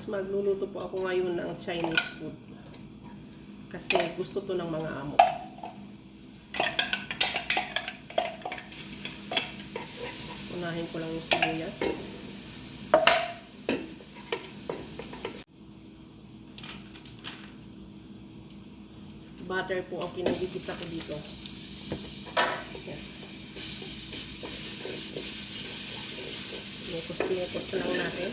magluluto po ako ngayon ng Chinese food. Kasi gusto to ng mga amo. Unahin ko lang yung sibuyas. Butter po ang kinagigisa ko dito. Yan. Mekos-mekos lang natin.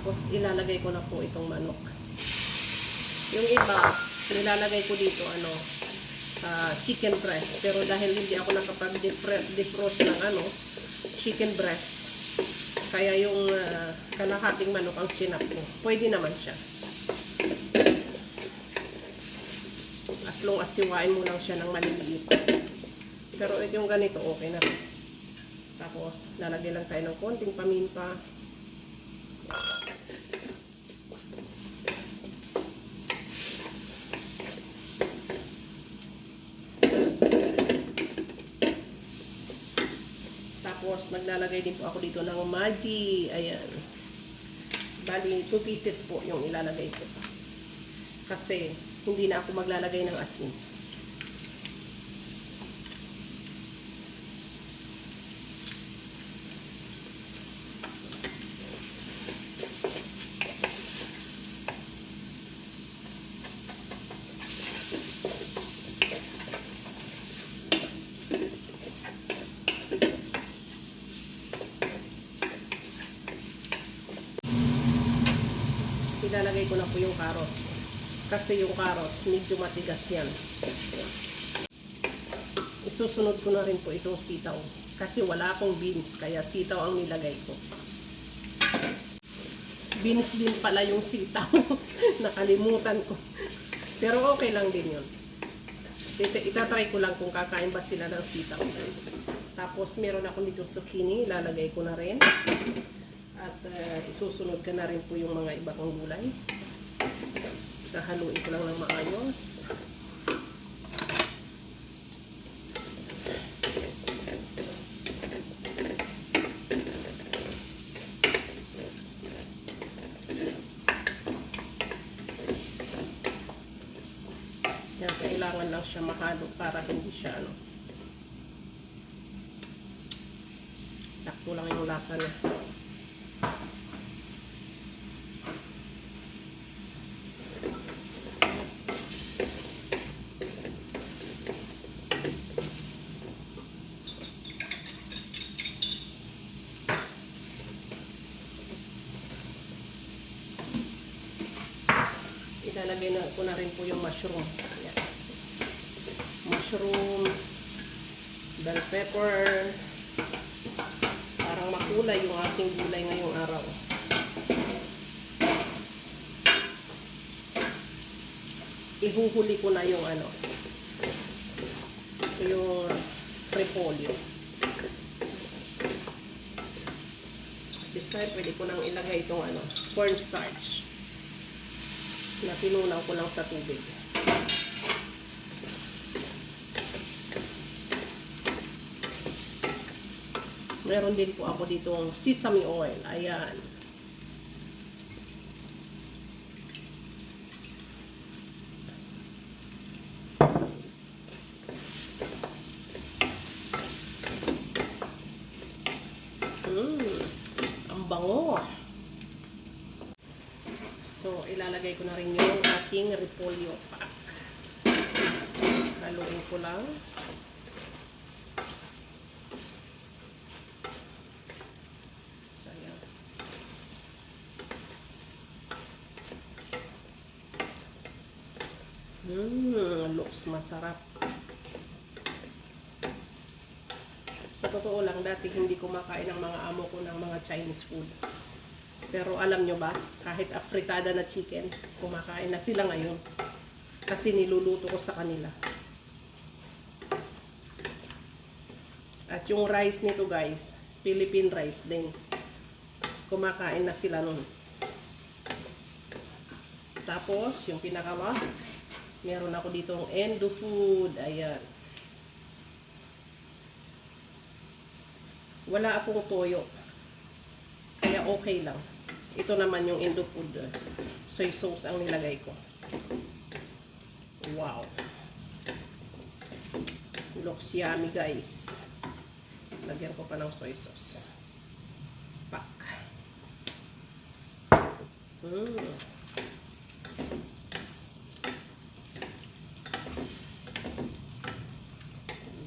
Tapos ilalagay ko na po itong manok. Yung iba, nilalagay ko dito chicken breast. Pero dahil hindi ako nakapag-defrost ng chicken breast, kaya yung kalahating manok ang chinap ko. Pwede naman siya. As long as siwain mo lang siya ng maliliit. Pero ito yung ganito, okay na. Tapos, lalagay lang tayo ng konting paminta. Tapos, maglalagay din po ako dito ng Maggi. Ayan. Bali, 2 pieces po yung ilalagay ko. Kasi, hindi na ako maglalagay ng asin. Ilalagay ko na po yung carrots. Kasi yung carrots, medyo matigas yan. Isusunod ko na rin po itong sitaw. Kasi wala akong beans, kaya sitaw ang nilagay ko. Beans din pala yung sitaw. Nakalimutan ko. Pero okay lang din yun. Itatry ko lang kung kakain ba sila ng sitaw. Tapos meron ako dito zucchini, ilalagay ko na rin. At isusunod ka na rin po yung mga iba kong gulay. Haluin ko lang ng maayos. Yan, kailangan lang siya mahalo para hindi siya sakto lang yung lasa niya. Ilalagay na ko na rin po yung mushroom. Ayan. Mushroom, bell pepper, parang makulay yung aking gulay ngayong araw. Ihuhuli ko na yung yung repolyo. This time, pwede ko nang ilagay itong cornstarch na tinunaw ko lang sa tubig. Meron din po ako ditong sesame oil. Ayan. Ang bango. So, ilalagay ko na rin yung ating repolyo pack. Haluin ko lang. Sayang. Looks masarap. Sa totoo lang, dati hindi kumakain ng mga amo ko ng mga Chinese food. Pero alam nyo ba, kahit afritada na chicken, kumakain na sila ngayon. Kasi niluluto ko sa kanila. At yung rice nito guys, Philippine rice din. Kumakain na sila nun. Tapos, yung pinaka-last, meron ako ditong Endo food. Ayan. Wala akong toyo. Kaya okay lang. Ito naman yung Endo food. Soy sauce ang nilagay ko. Wow. Looks yummy guys. Lagyan ko pa ng soy sauce. Pak.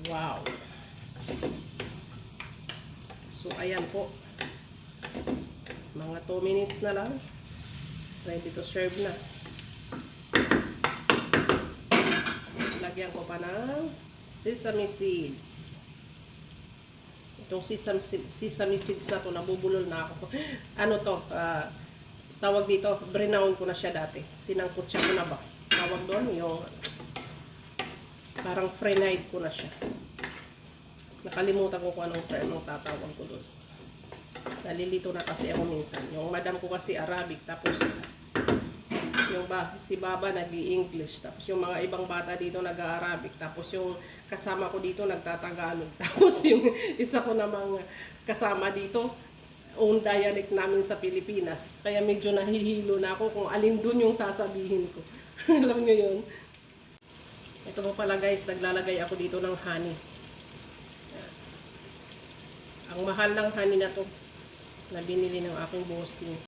Wow. So, ayan po. Mga 2 minutes na lang. Ready to serve na. Lagyan ko pa ng sesame seeds. Itong sesame seeds na to, nabubulol na ako. Ano to? Tawag dito, brinown ko na siya dati. Sinangkutsa ko na ba? Tawag doon, yung parang fried ko na siya. Nakalimutan ko kung anong term ang tatawag ko doon. Nalilito na kasi ako minsan. Yung madam ko kasi Arabic, tapos yung si Baba nag-i-English, tapos yung mga ibang bata dito nag-Arabic, tapos yung kasama ko dito nagtatagalog, tapos yung isa ko namang kasama dito own dialect namin sa Pilipinas, kaya medyo nahihilo na ako kung alin dun yung sasabihin ko. Alam nyo yun. Ito po pala guys, naglalagay ako dito ng honey. Ang mahal ng honey na to na binili ng aking bossing.